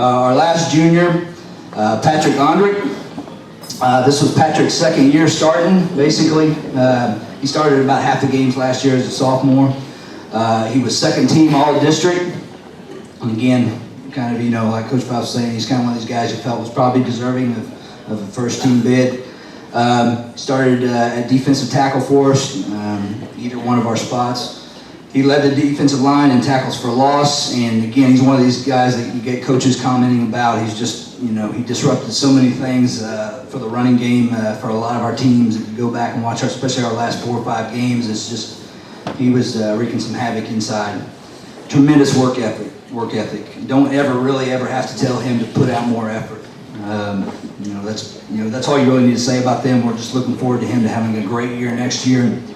Our last junior, Patrick Onderick. This was Patrick's second year starting, basically. He started about half the games last year as a sophomore. He was second team all-district. And again, kind of, like Coach Pop was saying, he's kind of one of these guys who felt was probably deserving of a first team bid. Started at defensive tackle for us, either one of our spots. He led the defensive line in tackles for loss, and again, he's one of these guys that you get coaches commenting about. He's just, he disrupted so many things for the running game for a lot of our teams. If you go back and watch, especially our last 4 or 5 games, it's just, he was wreaking some havoc inside. Tremendous work ethic. Don't really ever have to tell him to put out more effort. That's all you really need to say about them. We're just looking forward to him to having a great year next year. And,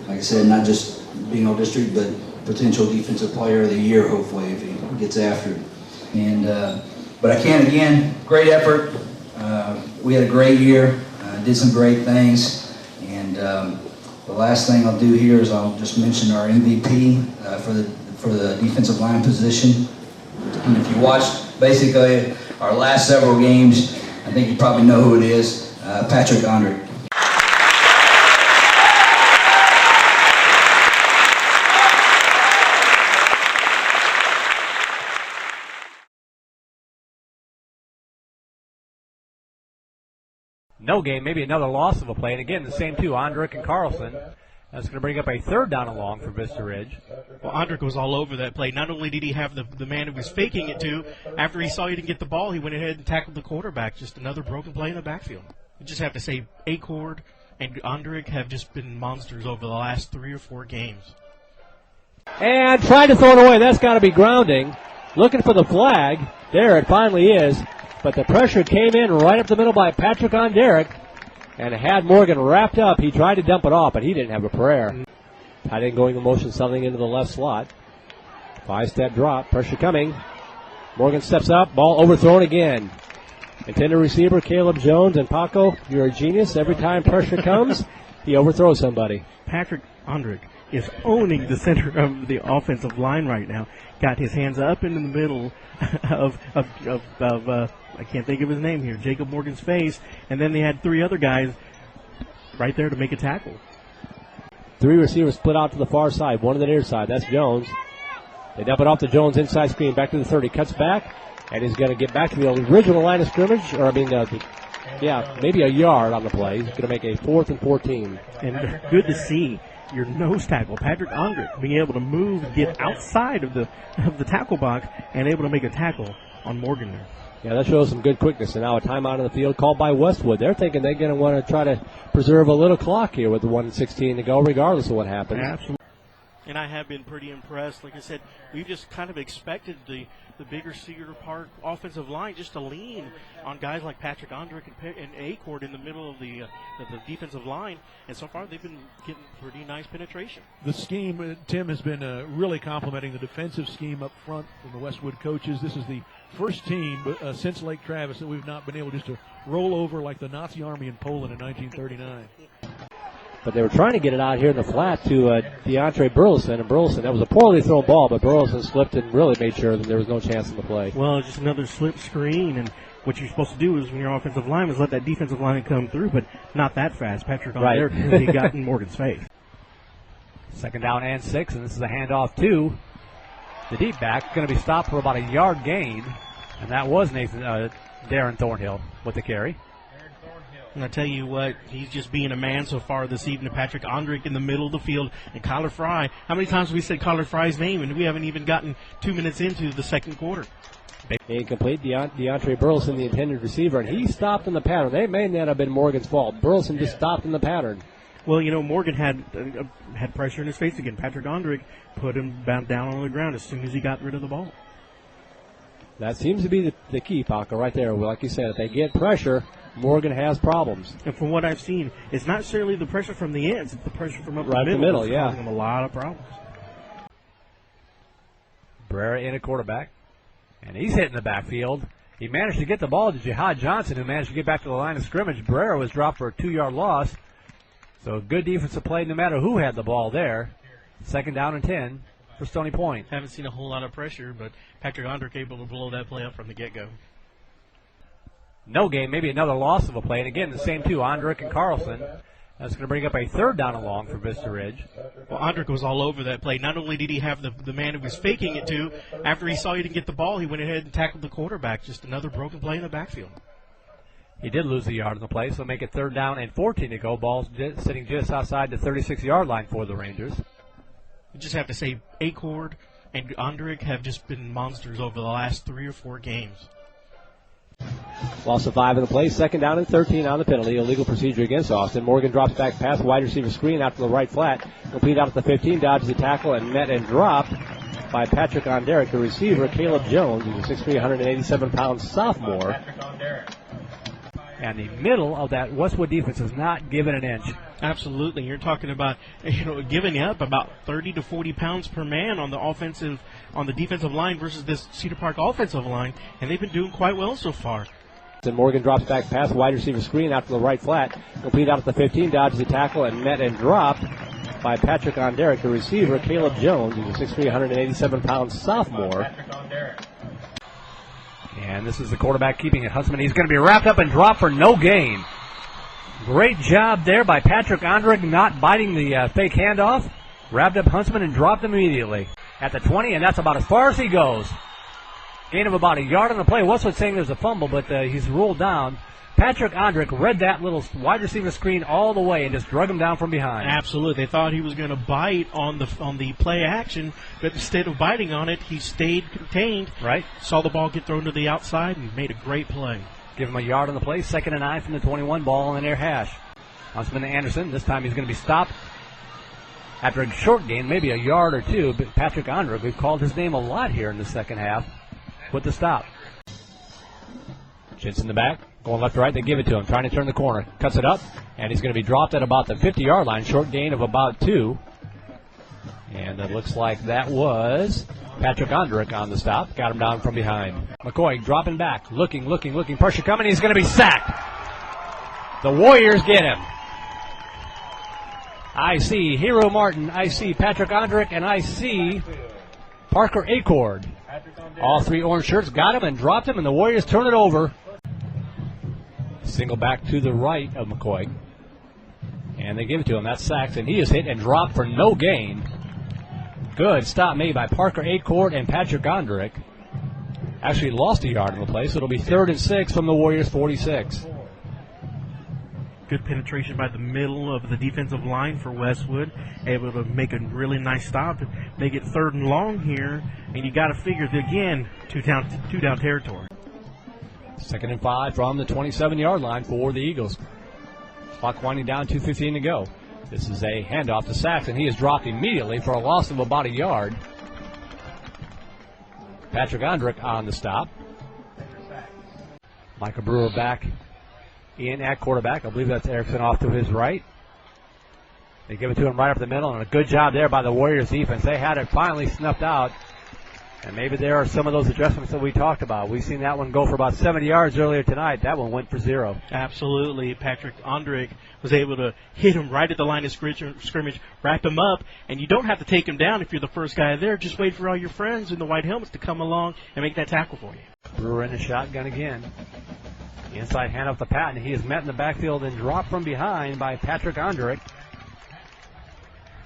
like I said, not just being all district, but potential defensive player of the year, hopefully, if he gets after it. And but I can, again, great effort. We had a great year, did some great things, and the last thing I'll do here is I'll just mention our MVP for the defensive line position. And if you watched basically our last several games, I think you probably know who it is, Patrick Onderick. No game, maybe another loss of a play. And again, the same two, Onderick and Carlson. That's going to bring up a third down and long for Vista Ridge. Well, Onderick was all over that play. Not only did he have the man who was faking it to, after he saw he didn't get the ball, he went ahead and tackled the quarterback. Just another broken play in the backfield. You just have to say Acord and Onderick have just been monsters over the last 3 or 4 games. And tried to throw it away. That's got to be grounding. Looking for the flag. There it finally is. But the pressure came in right up the middle by Patrick Onderick and had Morgan wrapped up. He tried to dump it off, but he didn't have a prayer. Tight end going the motion, something into the left slot. 5-step drop, pressure coming. Morgan steps up, ball overthrown again. Intended receiver Caleb Jones, and Paco, you're a genius. Every time pressure comes, he overthrows somebody. Patrick Onderick is owning the center of the offensive line right now. Got his hands up in the middle of I can't think of his name here, Jacob Morgan's face, and then they had 3 other guys right there to make a tackle. 3 receivers split out to the far side, one to the near side. That's Jones. They dump it off to Jones inside screen, back to the 30, cuts back, and he's going to get back to the original line of scrimmage, maybe a yard on the play. He's going to make a 4th and 14. And good to see your nose tackle, Patrick Onderick, being able to move, get outside of the tackle box, and able to make a tackle on Morgan there. Yeah, that shows some good quickness. And now a timeout on the field called by Westwood. They're thinking they're going to want to try to preserve a little clock here with the 1:16 to go, regardless of what happens. Absolutely. And I have been pretty impressed. Like I said, we've just kind of expected the bigger Cedar Park offensive line just to lean on guys like Patrick Onderick and Acord in the middle of the defensive line. And so far, they've been getting pretty nice penetration. The scheme, Tim, has been really complimenting the defensive scheme up front from the Westwood coaches. This is the first team since Lake Travis that we've not been able just to roll over like the Nazi army in Poland in 1939. But they were trying to get it out here in the flat to DeAndre Burleson. And Burleson, that was a poorly thrown ball, but Burleson slipped and really made sure that there was no chance in the play. Well, just another slip screen. And what you're supposed to do is when your offensive line is let that defensive line come through, but not that fast. Patrick Onderick really got in Morgan's face. 2nd down and 6, and this is a handoff to the deep back. Going to be stopped for about a yard gain. And that was Darren Thornhill with the carry. And I tell you what, he's just being a man so far this evening. Patrick Onderick in the middle of the field, and Kyler Fry. How many times have we said Kyler Fry's name, and we haven't even gotten 2 minutes into the second quarter? Incomplete. DeAndre Burleson, the intended receiver, and he stopped in the pattern. They may not have been Morgan's fault. Burleson just stopped in the pattern. Well, Morgan had pressure in his face again. Patrick Onderick put him down on the ground as soon as he got rid of the ball. That seems to be the key, Paco, right there. Like you said, if they get pressure, Morgan has problems. And from what I've seen, it's not necessarily the pressure from the ends, it's the pressure from up right the middle. It's causing them a lot of problems. Brera in a quarterback, and he's hitting the backfield. He managed to get the ball to Jihad Johnson, who managed to get back to the line of scrimmage. Brera was dropped for a 2-yard loss. So good defensive play no matter who had the ball there. 2nd down and 10. for Stony Point. Haven't seen a whole lot of pressure, but Patrick Onderick able to blow that play up from the get-go. No gain, maybe another loss of a play. And again, the same two, Onderick and Carlson. That's going to bring up a third down and long for Vista Ridge. Well, Onderick was all over that play. Not only did he have the man who was faking it to, after he saw he didn't get the ball, he went ahead and tackled the quarterback. Just another broken play in the backfield. He did lose the yard on the play, so make it 3rd down and 14 to go. Ball's sitting just outside the 36-yard line for the Rangers. You just have to say Acord and Onderick have just been monsters over the last 3 or 4 games. Loss of 5 in the play. 2nd down and 13 on the penalty. Illegal procedure against Austin. Morgan drops back pass. Wide receiver screen out to the right flat. Complete out at the 15. Dodges the tackle and met and dropped by Patrick Onderick. The receiver, Caleb Jones. He's a 6'3", 187-pound sophomore. And the middle of that Westwood defense is not given an inch. Absolutely. You're talking about, giving up about 30 to 40 pounds per man on the defensive line versus this Cedar Park offensive line, and they've been doing quite well so far. And Morgan drops back pass, wide receiver screen out to the right flat. Complete out at the 15, dodges the tackle and met and dropped by Patrick Onderick. The receiver, Caleb Jones. He's a 6'3", 187-pound sophomore. And this is the quarterback keeping it. Huntsman, he's going to be wrapped up and dropped for no gain. Great job there by Patrick Onderick, not biting the fake handoff. Wrapped up Huntsman and dropped him immediately at the 20, and that's about as far as he goes. Gain of about a yard on the play. Westwood saying there's a fumble, but he's ruled down. Patrick Onderick read that little wide receiver screen all the way and just drug him down from behind. Absolutely. They thought he was going to bite on the play action, but instead of biting on it, he stayed contained. Right. Saw the ball get thrown to the outside and made a great play. Give him a yard on the play. 2nd and 9 from the 21. Ball in the near hash. Huntsman to Anderson. This time he's going to be stopped after a short gain, maybe a yard or two. But Patrick Onderick, we've called his name a lot here in the second half, with the stop. Chintz in the back. Going left to right, they give it to him. Trying to turn the corner. Cuts it up, and he's going to be dropped at about the 50-yard line. Short gain of about 2. And it looks like that was Patrick Onderick on the stop. Got him down from behind. McCoy dropping back. Looking. Pressure coming. He's going to be sacked. The Warriors get him. I see Hero Martin. I see Patrick Onderick. And I see Parker Acord. All 3 orange shirts got him and dropped him, and the Warriors turn it over. Single back to the right of McCoy. And they give it to him. That's sacks, and he is hit and dropped for no gain. Good stop made by Parker Acord and Patrick Onderick. Actually lost a yard in the play, so it'll be 3rd and 6 from the Warriors' 46. Good penetration by the middle of the defensive line for Westwood. Able to make a really nice stop. They get 3rd and long here, and you got to figure that, again, two down territory. 2nd and 5 from the 27-yard line for the Eagles. Clock winding down, 2:15 to go. This is a handoff to Saxon. He is dropped immediately for a loss of about a yard. Patrick Onderick on the stop. Michael Brewer back in at quarterback. I believe that's Erickson off to his right. They give it to him right up the middle, and a good job there by the Warriors defense. They had it finally snuffed out. And maybe there are some of those adjustments that we talked about. We've seen that one go for about 70 yards earlier tonight. That one went for 0. Absolutely. Patrick Onderick was able to hit him right at the line of scrimmage, wrap him up, and you don't have to take him down if you're the first guy there. Just wait for all your friends in the white helmets to come along and make that tackle for you. Brewer in the shotgun again. Inside handoff to Patton. He is met in the backfield and dropped from behind by Patrick Onderick.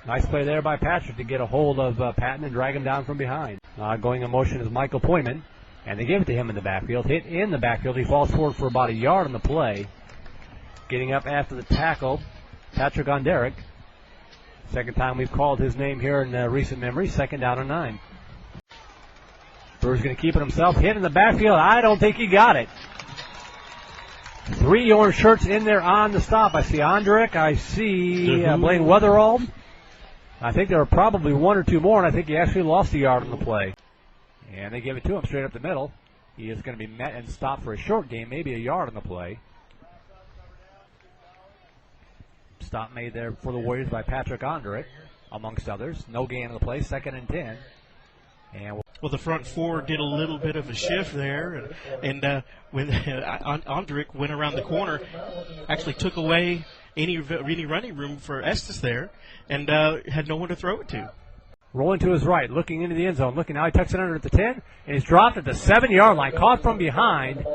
Nice play there by Patrick to get a hold of Patton and drag him down from behind. Going in motion is Michael Poyman, and they give it to him in the backfield. Hit in the backfield. He falls forward for about a yard on the play. Getting up after the tackle, Patrick Onderick. Second time we've called his name here in recent memory. 2nd down and 9. Brewer's going to keep it himself. Hit in the backfield. I don't think he got it. 3 orange shirts in there on the stop. I see Onderick. I see Blaine Weatherald. I think there were probably 1 or 2 more, and I think he actually lost a yard on the play. And they give it to him straight up the middle. He is going to be met and stopped for a short gain, maybe a yard on the play. Stop made there for the Warriors by Patrick Onderick, amongst others. No gain on the play, 2nd and 10. And well, the front 4 did a little bit of a shift there, and when Onderick went around the corner, actually took away any running room for Estes there, and had no one to throw it to. Rolling to his right, looking into the end zone. Looking now, he tucks it under at the 10, and he's dropped at the 7-yard line, caught from behind.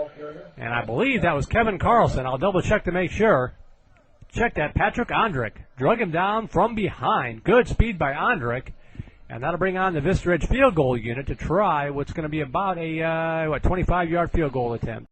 And I believe that was Kevin Carlson. I'll double check to make sure. Check that. Patrick Onderick drug him down from behind. Good speed by Onderick. And that'll bring on the Vista Ridge field goal unit to try what's going to be about a 25-yard field goal attempt.